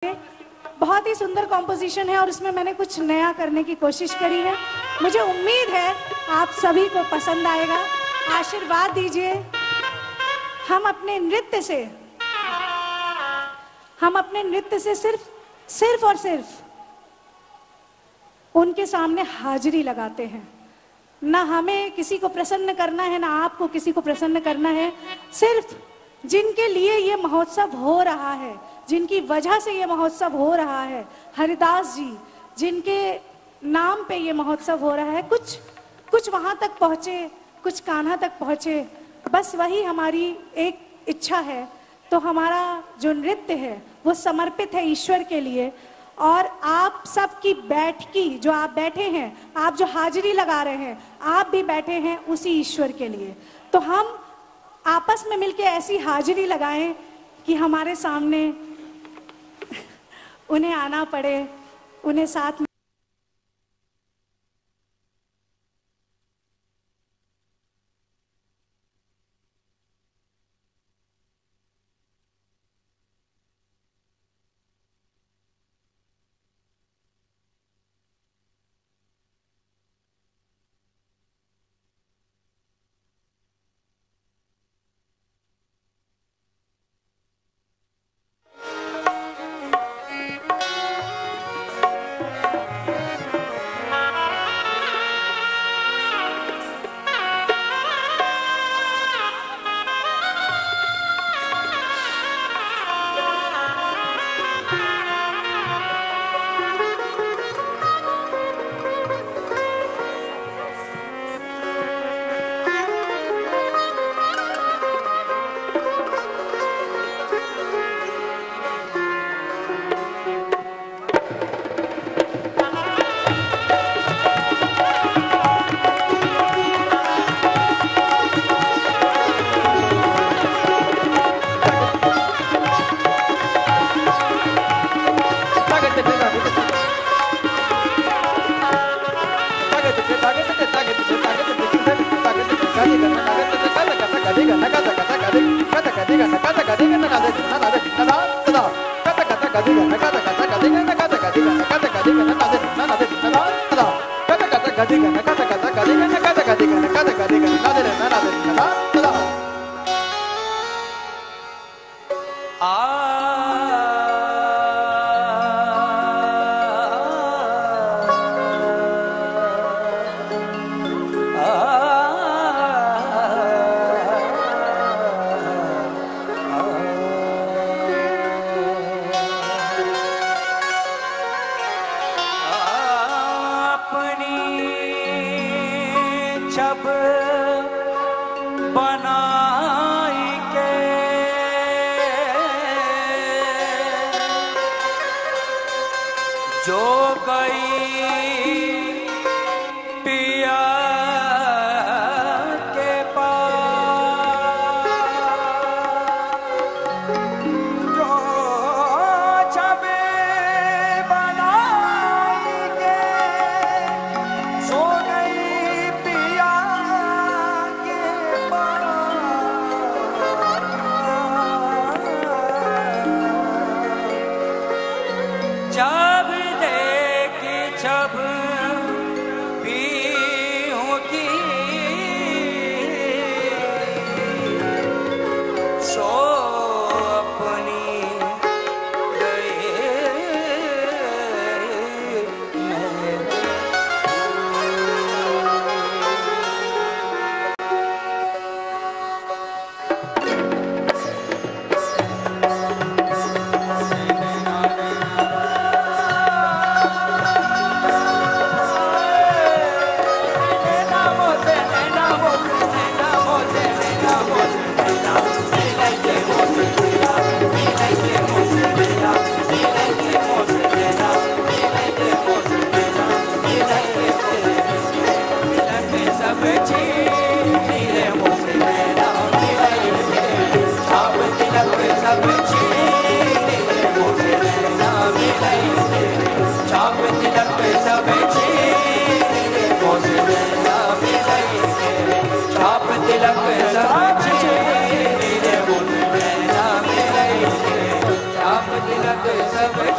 बहुत ही सुंदर कॉम्पोजिशन है और उसमें मैंने कुछ नया करने की कोशिश करी है। मुझे उम्मीद है आप सभी को पसंद आएगा। आशीर्वाद दीजिए। हम अपने नृत्य से सिर्फ और सिर्फ उनके सामने हाजिरी लगाते हैं। ना हमें किसी को प्रसन्न करना है, ना आपको किसी को प्रसन्न करना है। सिर्फ जिनके लिए ये महोत्सव हो रहा है, जिनकी वजह से ये महोत्सव हो रहा है, हरिदास जी जिनके नाम पे ये महोत्सव हो रहा है, कुछ वहां तक पहुंचे, कुछ कान्हा तक पहुंचे, बस वही हमारी एक इच्छा है। तो हमारा जो नृत्य है वो समर्पित है ईश्वर के लिए। और आप सबकी बैठकी, जो आप बैठे हैं, आप जो हाजिरी लगा रहे हैं, आप भी बैठे हैं उसी ईश्वर के लिए। तो हम आपस में मिलके ऐसी हाजिरी लगाएं कि हमारे सामने उन्हें आना पड़े, उन्हें साथ में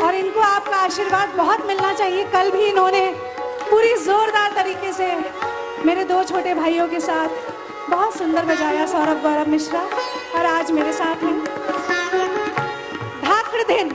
और इनको आपका आशीर्वाद बहुत मिलना चाहिए। कल भी इन्होंने पूरी जोरदार तरीके से मेरे दो छोटे भाइयों के साथ बहुत सुंदर बजाया, सौरभ गौरव मिश्रा, और आज मेरे साथ हैं धाकड़ दिन।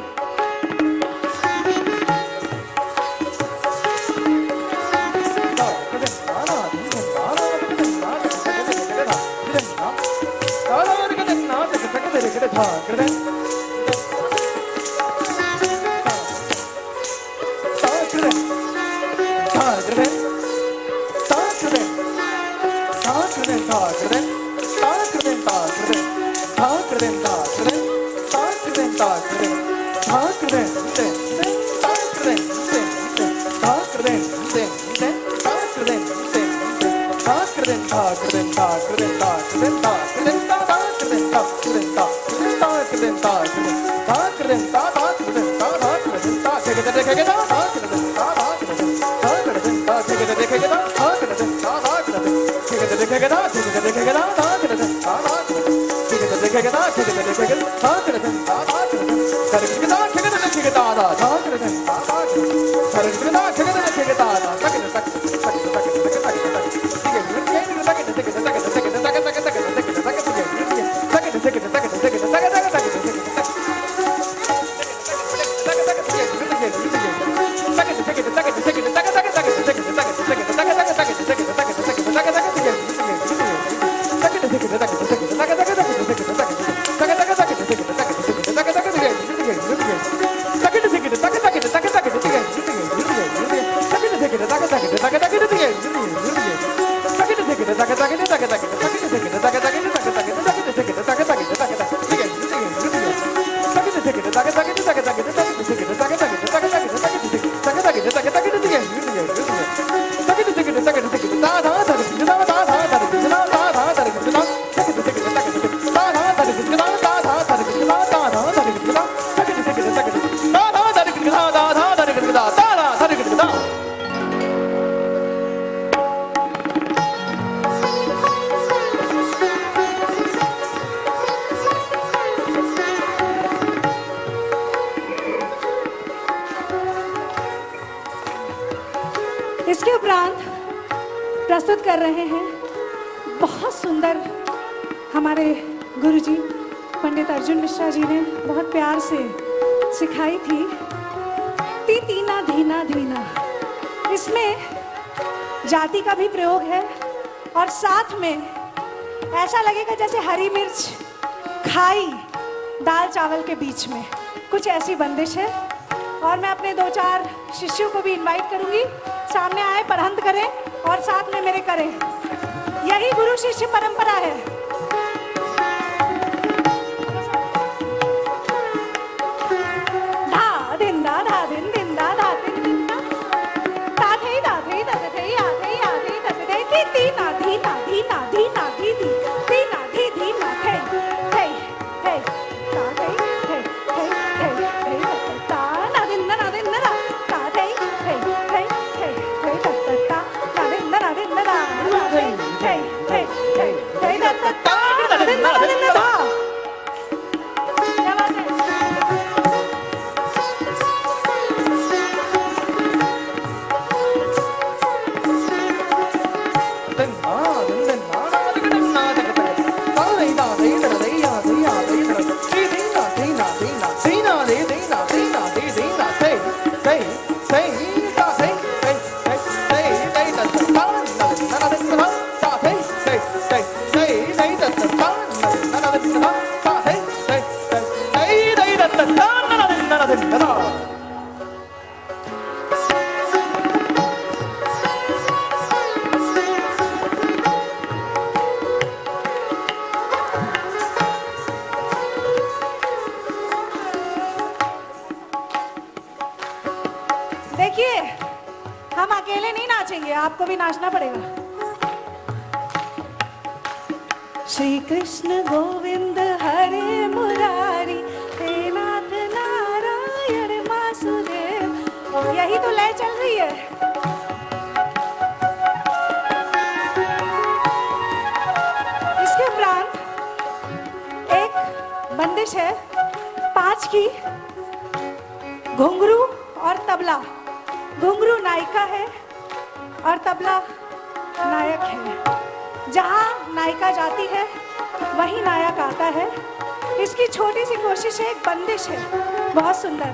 इसके उपरांत प्रस्तुत कर रहे हैं बहुत सुंदर, हमारे गुरुजी पंडित अर्जुन मिश्रा जी ने बहुत प्यार से सिखाई थी, ती तीना धीना धीना। इसमें जाति का भी प्रयोग है और साथ में ऐसा लगेगा जैसे हरी मिर्च खाई दाल चावल के बीच में, कुछ ऐसी बंदिश है। और मैं अपने 2-4 शिष्यों को भी इनवाइट करूंगी, सामने आए, परहंत करें और साथ में मेरे करें। यही गुरु शिष्य परंपरा है। धा दिन दा धा दिन दिन दा धा दिन दिन दा ता थे दा थे दा थे या थे या थे दा थे ती ती ना धी ना धी ना धी ना धी धी ती ना धी धी ना थे थे थे ता थे थे थे थे ता ना दिन ना दिन ना ता थे थे थे थे थे ता ना दिन ना थे थे थे थे थे ता ना दिन ना धा। क्या बात है? देखिए, हम अकेले नहीं नाचेंगे, आपको भी नाचना पड़ेगा। श्री कृष्ण गोविंद हरे मुरारी, हे नाथ नारायण वासुदेव। यही तो लय चल रही है। इसके उपरांत एक बंदिश है 5 की, घुंघरू और तबला, घुंघरू नायिका है और तबला नायक है। जहाँ नायिका जाती है वहीं नायक आता है। इसकी छोटी सी कोशिश है, एक बंदिश है, बहुत सुंदर।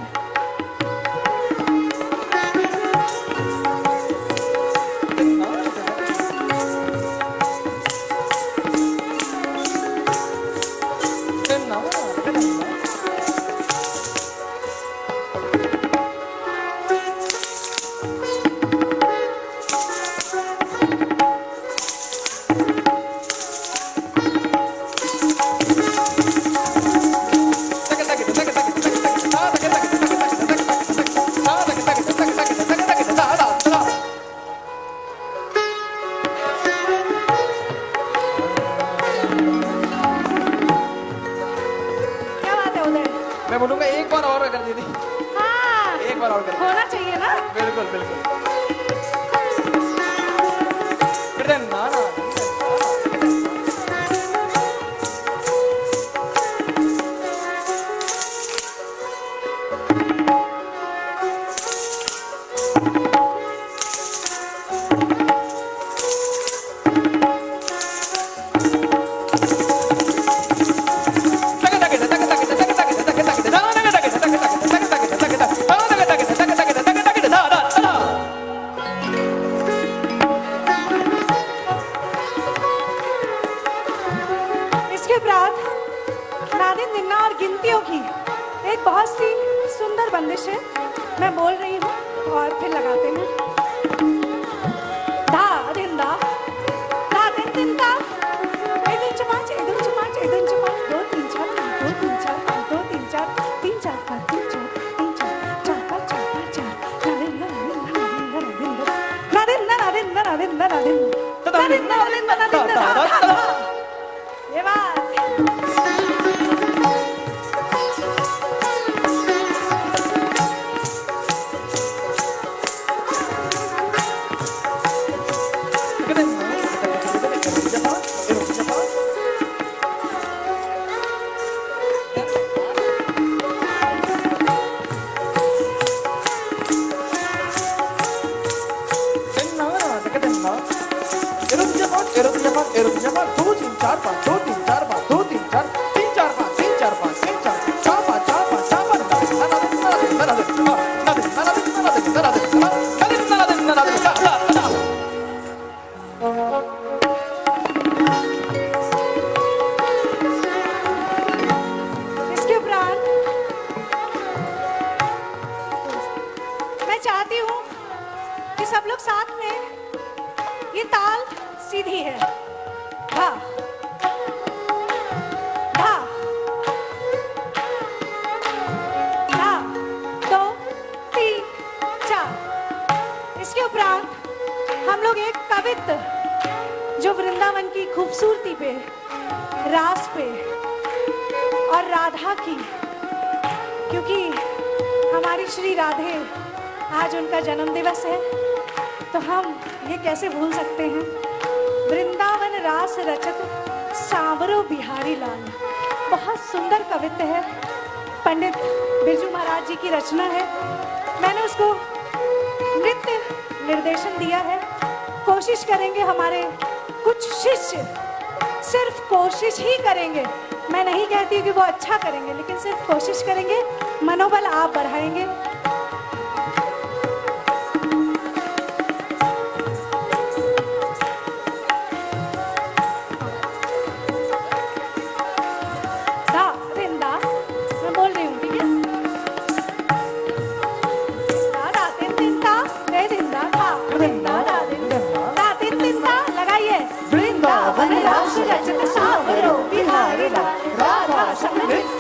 मैं बोलूंगा एक बार और कर दीदी। हाँ, एक बार और कर होना चाहिए ना। बिल्कुल बिल्कुल। एक बहुत सी सुंदर बंदिश है, मैं बोल रही हूँ और फिर लगाते हैं। धा दिन धा, धा दिन दिन धा, एक दिन चमाच, एक दिन चमाच, एक दिन चमाच, 2 3 4 5, 2 3 4 5, 2 3 4 3 4 5 3 4 3 4 4 5 4 5 4, ना दिन ना दिन ना दिन ना दिन ना दिन ना दिन ना दिन ना दिन ना दिन ना दिन ना दिन ना दिन। ये बात चाहती हूँ कि सब लोग साथ में, ये ताल सीधी है, धा धा धा, 2 3 4। इसके उपरांत हम लोग एक कवित्त जो वृंदावन की खूबसूरती पे, रास पे और राधा की, क्योंकि हमारी श्री राधे आज उनका जन्म दिवस है, तो हम ये कैसे भूल सकते हैं। वृंदावन रास रचत सांवरो बिहारी लाल, बहुत सुंदर कवित्त है, पंडित बिरजू महाराज जी की रचना है। मैंने उसको नृत्य निर्देशन दिया है। कोशिश करेंगे हमारे कुछ शिष्य, सिर्फ कोशिश ही करेंगे, मैं नहीं कहती कि वो अच्छा करेंगे, लेकिन सिर्फ कोशिश करेंगे, मनोबल आप बढ़ाएंगे। कृष्ण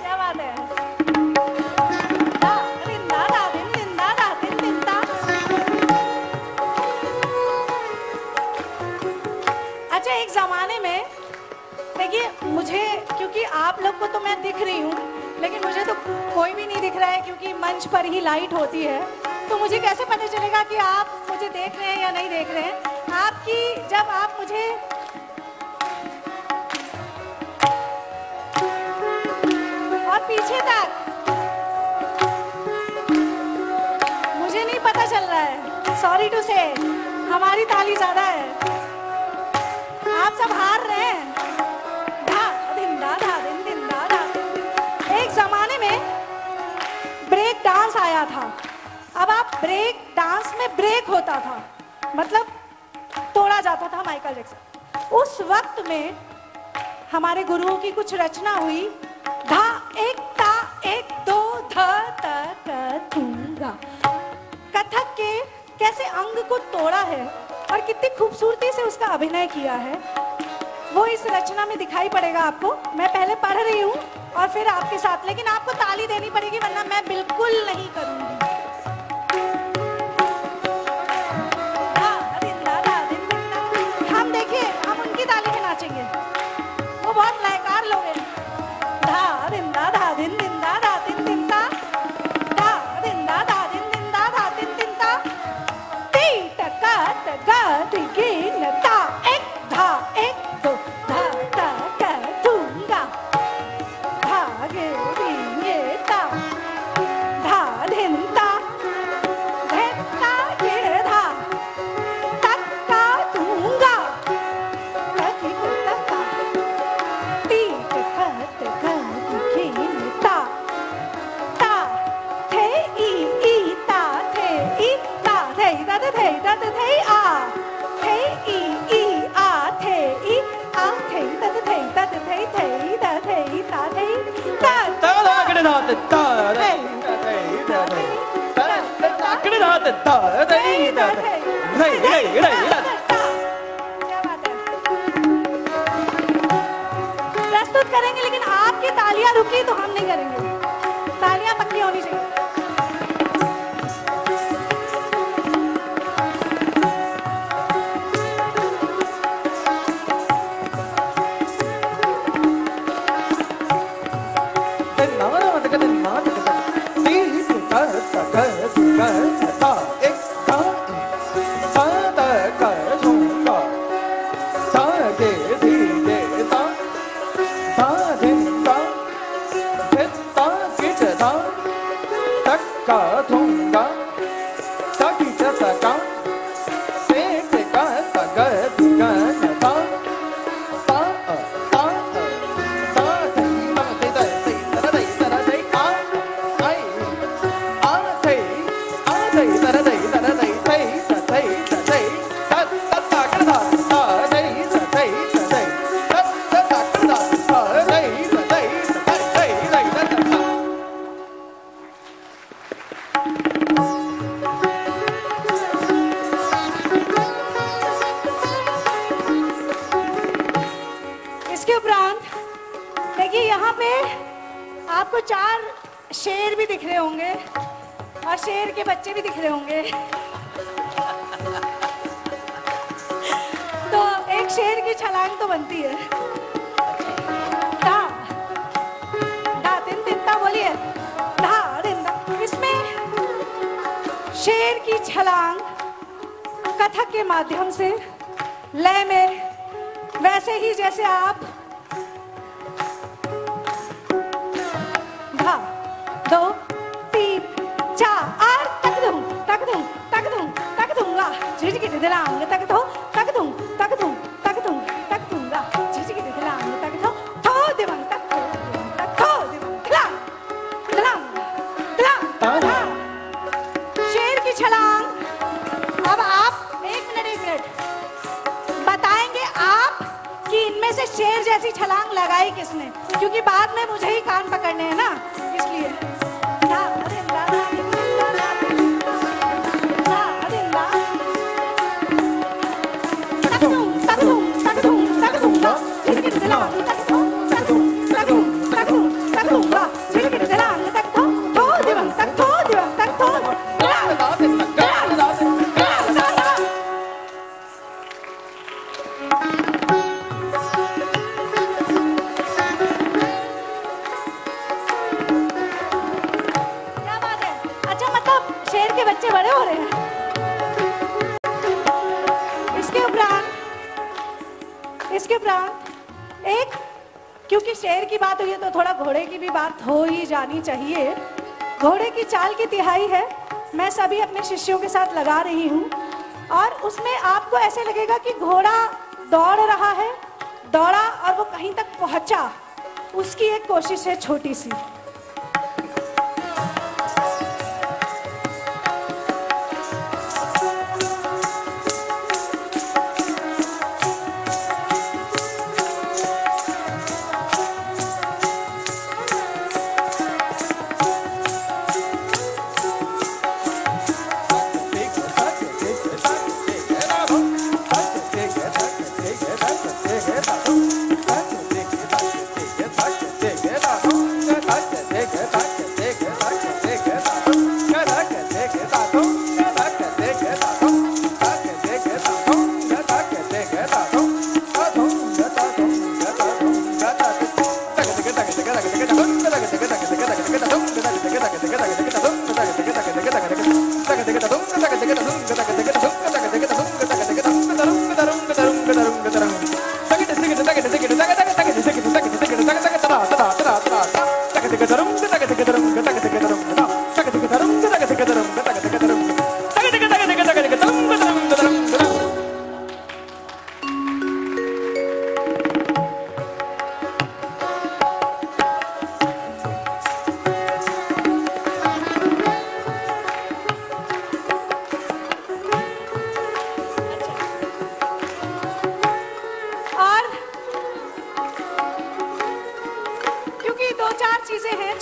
क्या बात है? अच्छा, एक जमाने में देखिए, मुझे क्योंकि आप लोग को तो मैं दिख रही हूँ, लेकिन मुझे तो कोई भी नहीं दिख रहा है क्योंकि मंच पर ही लाइट होती है, तो मुझे कैसे पता चलेगा कि आप मुझे देख रहे हैं या नहीं देख रहे हैं? आपकी जब आप मुझे और पीछे तक मुझे नहीं पता चल रहा है, सॉरी टू से, हमारी ताली ज्यादा है, आप सब हार रहे हैं। एक जमाने में ब्रेक डांस आया था। अब आप ब्रेक डांस में ब्रेक होता था, मतलब तोड़ा जाता था माइकल जैक्सन। उस वक्त में हमारे गुरुओं की कुछ रचना हुई, धा एक ता एक दो ध त क दूंगा। कथक के कैसे अंग को तोड़ा है और कितनी खूबसूरती से उसका अभिनय किया है, वो इस रचना में दिखाई पड़ेगा आपको। मैं पहले पढ़ रही हूँ और फिर आपके साथ, लेकिन आपको ताली देनी पड़ेगी वरना मैं बिल्कुल नहीं करूंगी। हम देखिए, हम उनकी ताली में नाचेंगे, वो बहुत लयकार लोग हैं। धा दिन दा धा दिन दिन दा धा दिन दिन ता, धा दिन दा धा दिन दिन दा धा दिन दिन ता, ती टका टका दिगिन ता एक धा एक दो धा ता क दूंगा। धागे दिए ता धा दिन ता धक्का ये धा टक्का दूंगा। कभी टक्का ती टका टका दिगिन ता ता थे ई ता थे ई ता थे दा थे दा थे आ थे ई आ थे ई आ थे दा थे दा थे थे दा थे ता थे ता क्या बात है? प्रस्तुत करेंगे, लेकिन आपकी तालियां रुकी तो हम नहीं करेंगे, तालियां पक्की होनी चाहिए। इसके उपरांत देखिए, यहाँ पे आपको 4 शेर भी दिख रहे होंगे और शेर के बच्चे भी दिख रहे होंगे। तो एक शेर की छलांग तो बनती है। धा धा दिन दिन ता बोलिए, धा दिन धा। इसमें शेर की छलांग कथक के माध्यम से लय में, वैसे ही जैसे आप धा दो तीन चार तक दूं तक दूं तक दूं तक दूंगा, झिझकी दिलांग तक दो तक दूं तक दूं तक दूं तक दूंगा, झिझकी दिलांग तक दो थो दिवंग तक थो दिवंग दिलांग दिलांग दिलांग। शेर की छलांग। अब आप एक मिनट बताएंगे आप कि इनमें से शेर जैसी छलांग लगाई किसने, क्योंकि बाद में मुझे ही कान पकड़ने हैं ना, इसलिए। बच्चे बड़े हो रहे हैं। इसके उपरांत एक, क्योंकि शेर की बात हुई है तो थोड़ा घोड़े की भी बात हो ही जानी चाहिए। घोड़े की चाल की तिहाई है, मैं सभी अपने शिष्यों के साथ लगा रही हूँ और उसमें आपको ऐसे लगेगा कि घोड़ा दौड़ रहा है, दौड़ा और वो कहीं तक पहुंचा, उसकी एक कोशिश है छोटी सी।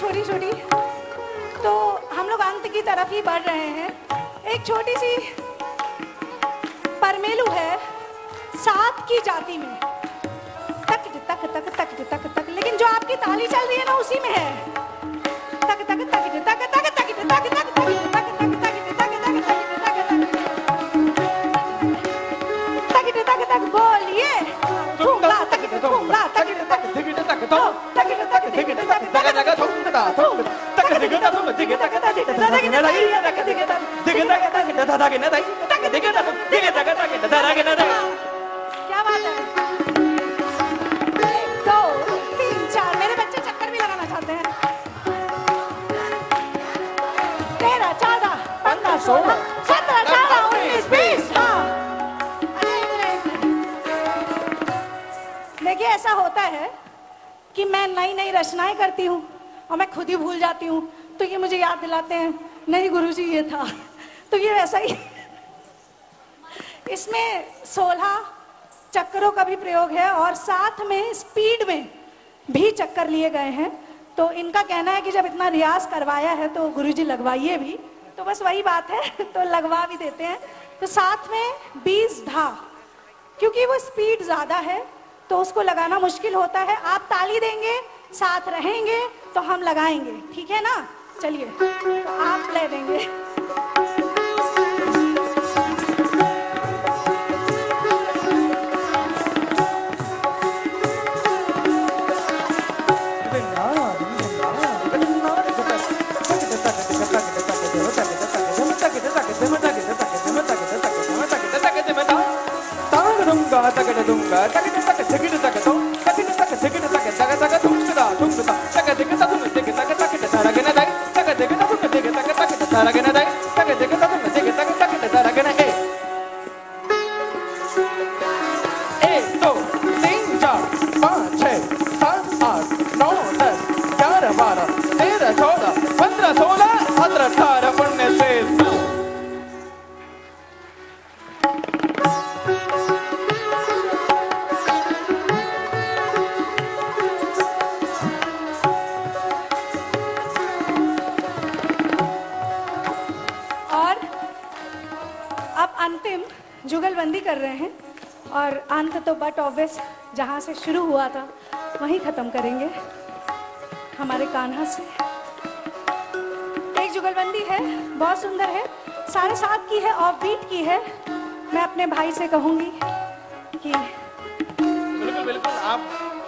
छोटी छोटी, तो हम लोग अंत की तरफ ही बढ़ रहे हैं। एक छोटी सी परमेलू है 7 की जाति में, तक तक तक तक तक तक, लेकिन जो आपकी ताली चल रही है ना उसी में है तक तक तक तक तक तक तक तक तक तक तक बोलिए ठुमला तक ठुमला तक तक तक तो तक तक तक क्या बात है। 1 2 3 4 मेरे बच्चे चक्कर भी लगाना चाहते हैं। 13 14 15 16 17 18 19 20। हाँ देखिए, ऐसा होता है कि मैं नई नई रचनाएं करती हूँ और मैं खुद ही भूल जाती हूँ, तो ये मुझे याद दिलाते हैं नहीं गुरुजी ये था, तो ये वैसा ही। इसमें 16 चक्करों का भी प्रयोग है और साथ में स्पीड में भी चक्कर लिए गए हैं। तो इनका कहना है कि जब इतना रियाज करवाया है तो गुरुजी लगवाइए भी, तो बस वही बात है तो लगवा भी देते हैं। तो साथ में 20 धा, क्योंकि वो स्पीड ज्यादा है तो उसको लगाना मुश्किल होता है। आप ताली देंगे, साथ रहेंगे तो हम लगाएंगे, ठीक है ना। चलिए तो आप ले देंगे। अंतिम जुगलबंदी कर रहे हैं और अंत तो बट ऑब्वियस जहाँ से शुरू हुआ था वहीं खत्म करेंगे हमारे कान्हा से। एक जुगलबंदी है, बहुत सुंदर है, 7:30 की है, ऑफ बीट की है। मैं अपने भाई से कहूंगी कि बिल्कुल बिल्कुल आप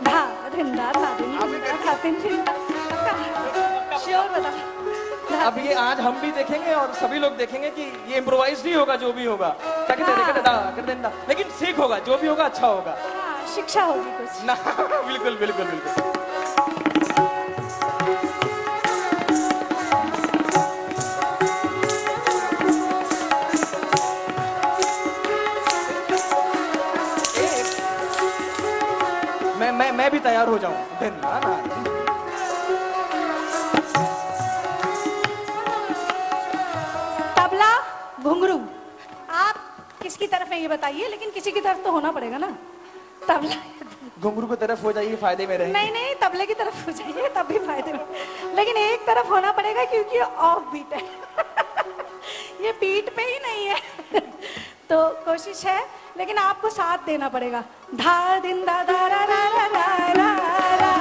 धा धिंदा धा धिंदा खातिन श्योर बता अब ये आज हम भी देखेंगे और सभी लोग देखेंगे कि ये इम्प्रोवाइज नहीं होगा, जो भी होगा क्या कहते हैं, कर देना, लेकिन सीख होगा, जो भी होगा अच्छा होगा। हाँ, शिक्षा होगी कुछ ना बिल्कुल बिल्कुल बिल्कुल। मैं भी तैयार हो जाऊं। तबला घुंघरू आप किसकी तरफ है ये बताइए, लेकिन किसी की तरफ तो होना पड़ेगा ना। तबला घुंघरू की तरफ हो जाइए, फायदे में रहेंगे। नहीं नहीं, तबले की तरफ हो जाइए तब भी फायदे में, लेकिन एक तरफ होना पड़ेगा क्योंकि ऑफ बीट है ये बीट पे ही नहीं है तो कोशिश है, लेकिन आपको साथ देना पड़ेगा। धा दिन दा दा रा रा रा रा रा रा रा।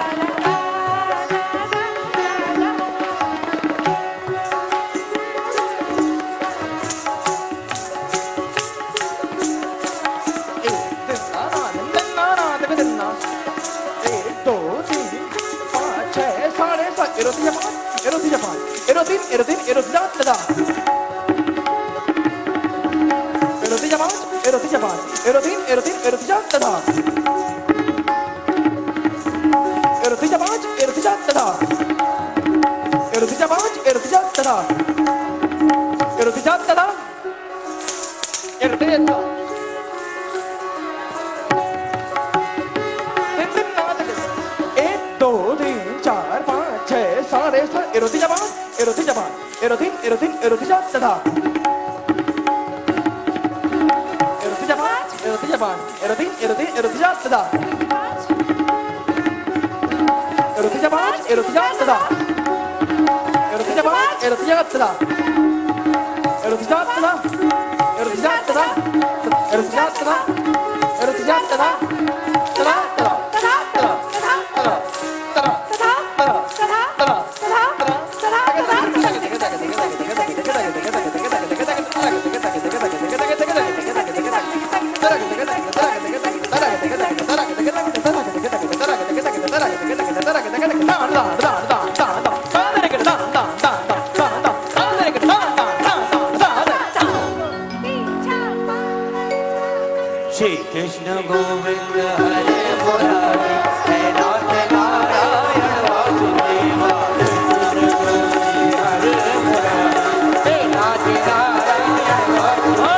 श्री कृष्ण गोविंद हरे मुरारी, हे नाथ नारायण वासुदेवा, कृष्ण गोविंद हरे मुरारी, हे नाथ नारायण वासुदेवा,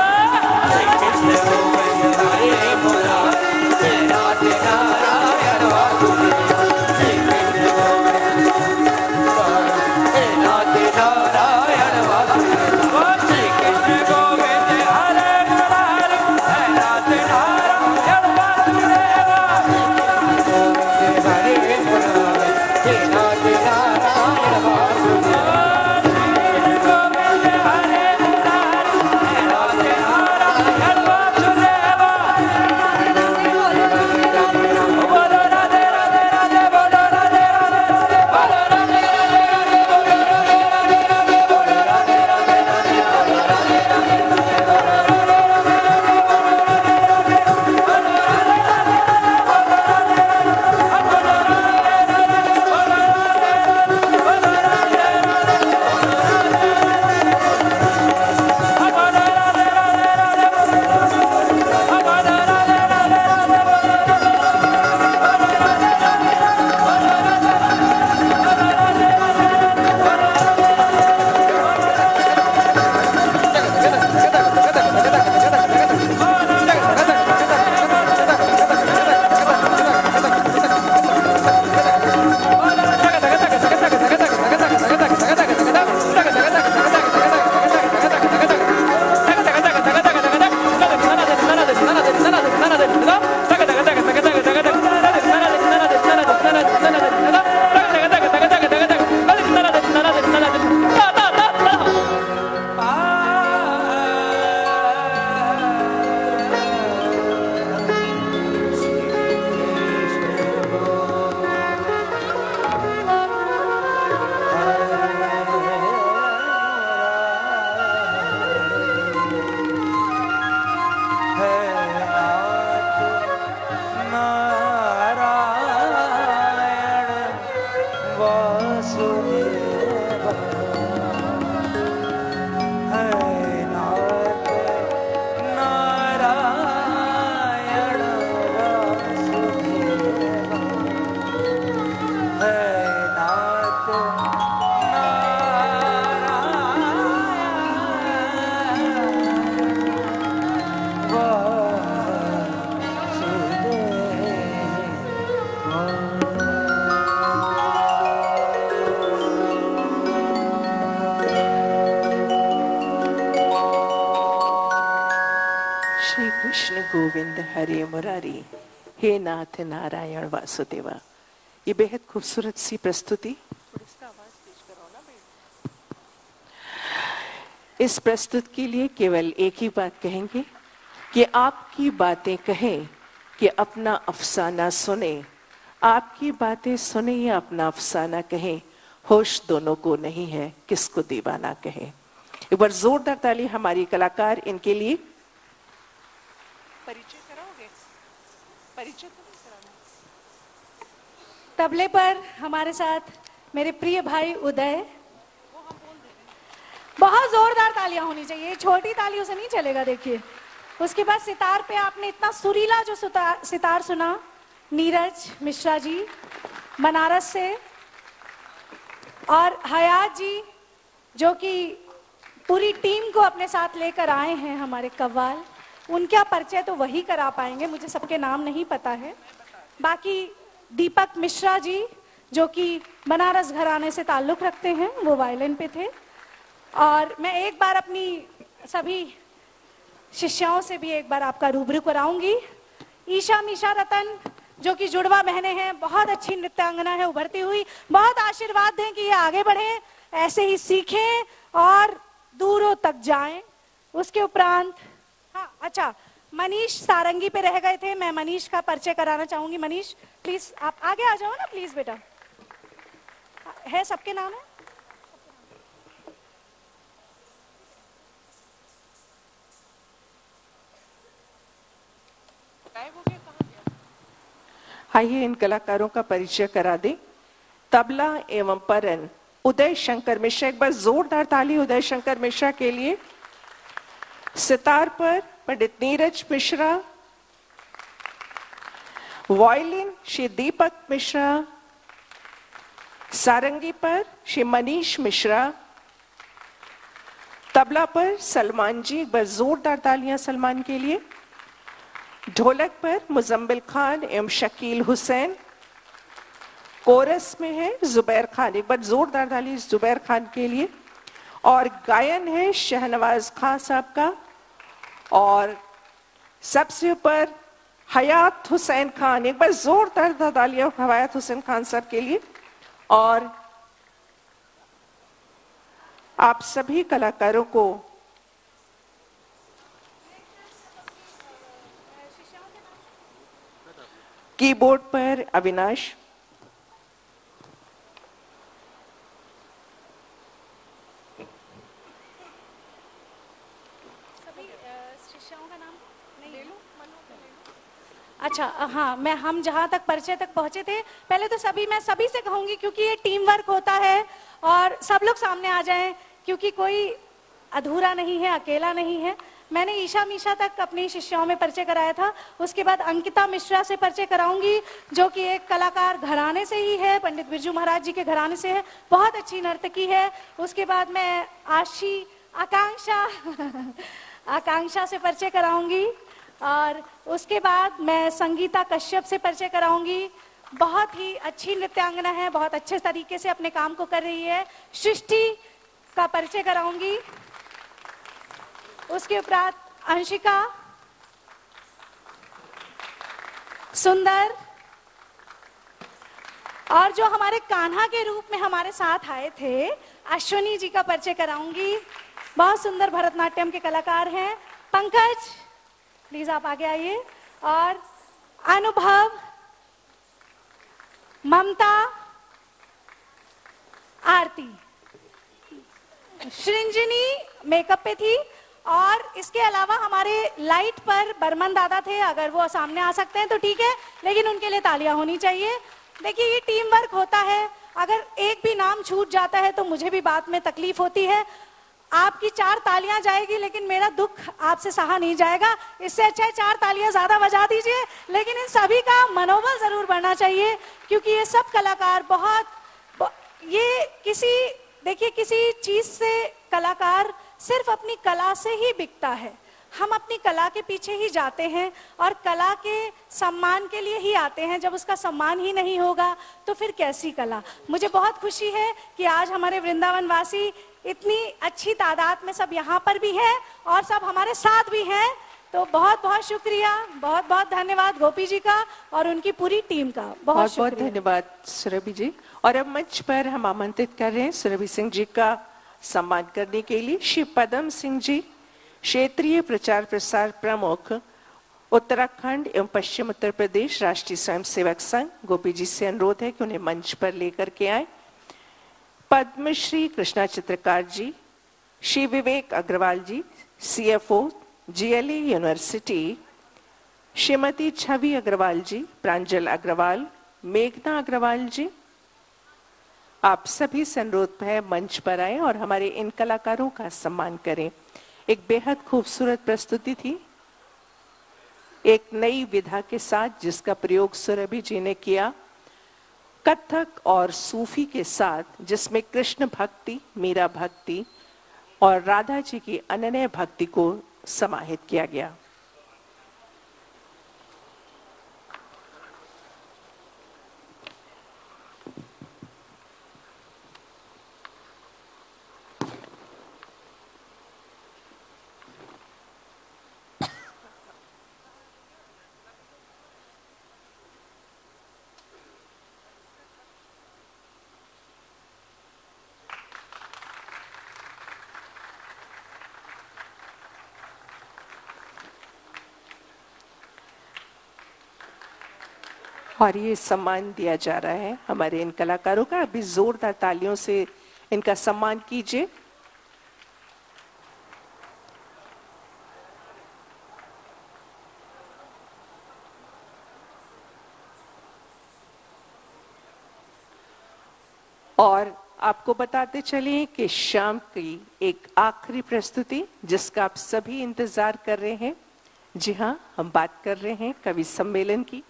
श्री कृष्ण गोविंद हरे मुरारी, हे नाथ नारायण वासुदेवा, श्री कृष्ण गोविंद हे नाथ नारायण वासुदेवा, श्री कृष्ण गोविंद हरे मुरारी, हे नाथ नारायण वासुदेवा। कृष्ण गोविंद हरे मुरारी, हे नाथ नारायण वासुदेवा। ये बेहद खूबसूरत सी प्रस्तुति। इस प्रस्तुत के लिए केवल एक ही बात कहेंगे कि आपकी बातें कहें कि अपना अफसाना सुने। आपकी बातें सुने या अपना अफसाना कहें, होश दोनों को नहीं है, किसको दीवाना कहे। एक बार जोरदार ताली हमारी कलाकार इनके लिए। परिचय कराओगे? परिचय तो नहीं कराना। तबले पर हमारे साथ मेरे प्रिय भाई उदय। बहुत जोरदार तालियां होनी चाहिए, छोटी तालियों से नहीं चलेगा। देखिए, उसके बाद सितार पे आपने इतना सुरीला जो सितार सुना, नीरज मिश्रा जी बनारस से, और हयात जी जो कि पूरी टीम को अपने साथ लेकर आए हैं, हमारे कव्वाल। उनका परिचय तो वही करा पाएंगे, मुझे सबके नाम नहीं पता है। बाकी दीपक मिश्रा जी जो कि बनारस घराने से ताल्लुक रखते हैं, वो वायलिन पे थे। और मैं एक बार अपनी सभी शिष्याओं से भी एक बार आपका रूबरू कराऊंगी। ईशा मीशा रतन जो कि जुड़वा बहनें हैं, बहुत अच्छी नृत्यांगना है उभरती हुई। बहुत आशीर्वाद दें कि ये आगे बढ़े, ऐसे ही सीखें और दूरों तक जाएं। उसके उपरांत हाँ, अच्छा, मनीष सारंगी पे रह गए थे, मैं मनीष का परिचय कराना चाहूंगी। मनीष प्लीज आप आगे आ जाओ ना, प्लीज बेटा। है सबके नाम है? आइए इन कलाकारों का परिचय करा दें। तबला एवं परन उदय शंकर मिश्रा, एक बार जोरदार ताली उदय शंकर मिश्रा के लिए। सितार पर पंडित नीरज मिश्रा, वायलिन श्री दीपक मिश्रा, सारंगी पर श्री मनीष मिश्रा, तबला पर सलमान जी, एक बार जोरदार तालियां सलमान के लिए। ढोलक पर मुजम्मिल खान एवं शकील हुसैन, कोरस में है जुबैर खान, एक बार जोरदार ताली जुबैर खान के लिए। और गायन है शहनवाज खान साहब का, और सबसे ऊपर हयात हुसैन खान, एक बार जोरदार तालियां हयात हुसैन खान साहब के लिए। और आप सभी कलाकारों को कीबोर्ड पर अविनाश, सभी शिष्यों का नाम नहीं ले लो। अच्छा हाँ, हम जहाँ तक परिचय तक पहुंचे थे, पहले तो मैं सभी से कहूंगी, क्योंकि ये टीम वर्क होता है और सब लोग सामने आ जाएं, क्योंकि कोई अधूरा नहीं है, अकेला नहीं है। मैंने ईशा मीशा तक अपनी शिष्याओं में परिचय कराया था। उसके बाद अंकिता मिश्रा से परिचय कराऊंगी, जो कि एक कलाकार घराने से ही है, पंडित बिरजू महाराज जी के घराने से है, बहुत अच्छी नर्तकी है। उसके बाद मैं आकांक्षा से परिचय कराऊंगी, और उसके बाद मैं संगीता कश्यप से परिचय कराऊंगी। बहुत ही अच्छी नृत्यांगना है, बहुत अच्छे तरीके से अपने काम को कर रही है। सृष्टि का परिचय कराऊंगी। उसके उपरांत अंशिका, सुंदर, और जो हमारे कान्हा के रूप में हमारे साथ आए थे, अश्विनी जी का परिचय कराऊंगी। बहुत सुंदर भरतनाट्यम के कलाकार हैं। पंकज प्लीज आप आगे आइए। और अनुभव, ममता, आरती, सृंजनी मेकअप पे थी। और इसके अलावा हमारे लाइट पर बर्मन दादा थे, अगर वो सामने आ सकते हैं तो ठीक है, लेकिन उनके लिए तालियां होनी चाहिए। देखिए, ये टीम वर्क होता है, अगर एक भी नाम छूट जाता है तो मुझे भी बाद में तकलीफ होती है। आपकी 4 तालियां जाएगी, लेकिन मेरा दुख आपसे सहा नहीं जाएगा। इससे अच्छा है 4 तालियां ज्यादा बजा दीजिए, लेकिन इन सभी का मनोबल जरूर बढ़ना चाहिए, क्योंकि ये सब कलाकार देखिए, किसी चीज से कलाकार सिर्फ अपनी कला से ही बिकता है। हम अपनी कला के पीछे ही जाते हैं और कला के सम्मान के लिए ही आते हैं। जब उसका सम्मान ही नहीं होगा तो फिर कैसी कला। मुझे बहुत खुशी है कि आज हमारे वृंदावन वासी इतनी अच्छी तादाद में सब यहाँ पर भी है और सब हमारे साथ भी हैं। तो बहुत बहुत शुक्रिया, बहुत बहुत धन्यवाद गोपी जी का और उनकी पूरी टीम का। बहुत बहुत शुक्रिया। धन्यवाद सुरभि जी। और अब मंच पर हम आमंत्रित कर रहे हैं सुरभि सिंह जी का सम्मान करने के लिए श्री पदम सिंह जी, क्षेत्रीय प्रचार प्रसार प्रमुख, उत्तराखंड एवं पश्चिम उत्तर प्रदेश राष्ट्रीय स्वयंसेवक संघ। गोपी जी से अनुरोध है कि उन्हें मंच पर लेकर के आए। पद्मश्री कृष्णा चित्रकार जी, श्री विवेक अग्रवाल जी, CFO GLA यूनिवर्सिटी, श्रीमती छवि अग्रवाल जी, प्रांजल अग्रवाल, मेघना अग्रवाल जी, आप सभी से अनुरोध है मंच पर आए और हमारे इन कलाकारों का सम्मान करें। एक बेहद खूबसूरत प्रस्तुति थी, एक नई विधा के साथ जिसका प्रयोग सुरभि जी ने किया, कथक और सूफी के साथ, जिसमें कृष्ण भक्ति, मीरा भक्ति और राधा जी की अनन्य भक्ति को समाहित किया गया। और ये सम्मान दिया जा रहा है हमारे इन कलाकारों का। अभी जोरदार तालियों से इनका सम्मान कीजिए। और आपको बताते चलें कि शाम की एक आखिरी प्रस्तुति जिसका आप सभी इंतजार कर रहे हैं, जी हाँ, हम बात कर रहे हैं कवि सम्मेलन की।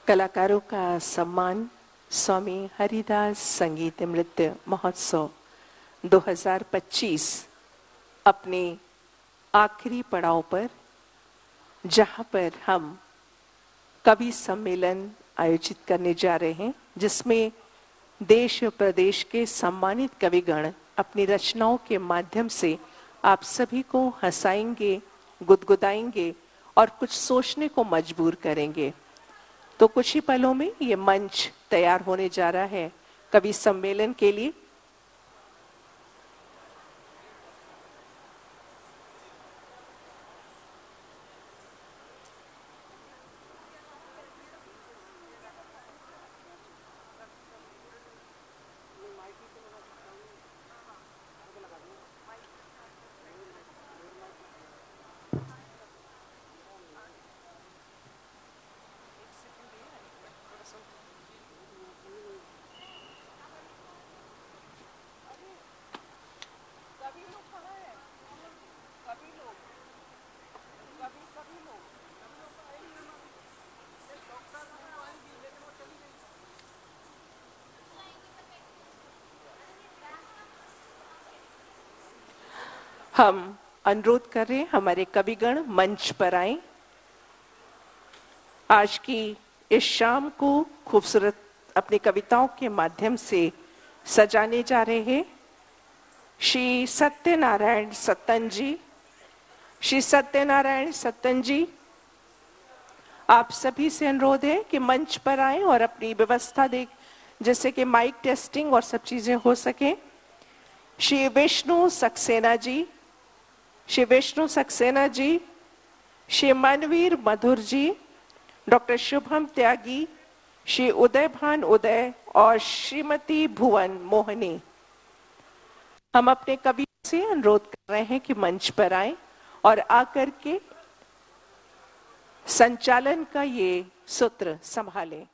कलाकारों का सम्मान स्वामी हरिदास संगीत नृत्य महोत्सव 2025 अपने आखिरी पड़ाव पर, जहां पर हम कवि सम्मेलन आयोजित करने जा रहे हैं, जिसमें देश प्रदेश के सम्मानित कविगण अपनी रचनाओं के माध्यम से आप सभी को हंसाएंगे, गुदगुदाएंगे और कुछ सोचने को मजबूर करेंगे। तो कुछ ही पलों में ये मंच तैयार होने जा रहा है कवि सम्मेलन के लिए। हम अनुरोध कर रहे हैं हमारे कविगण मंच पर आए। आज की इस शाम को खूबसूरत अपनी कविताओं के माध्यम से सजाने जा रहे हैं श्री सत्यनारायण सत्तन जी। श्री सत्यनारायण सत्तन जी, आप सभी से अनुरोध है कि मंच पर आए और अपनी व्यवस्था देख, जैसे कि माइक टेस्टिंग और सब चीजें हो सके। श्री विष्णु सक्सेना जी, श्री विष्णु सक्सेना जी, श्री मनवीर मधुर जी, डॉक्टर शुभम त्यागी, श्री उदय भान उदय और श्रीमती भुवन मोहनी। हम अपने कवियों से अनुरोध कर रहे हैं कि मंच पर आए और आकर के संचालन का ये सूत्र संभालें।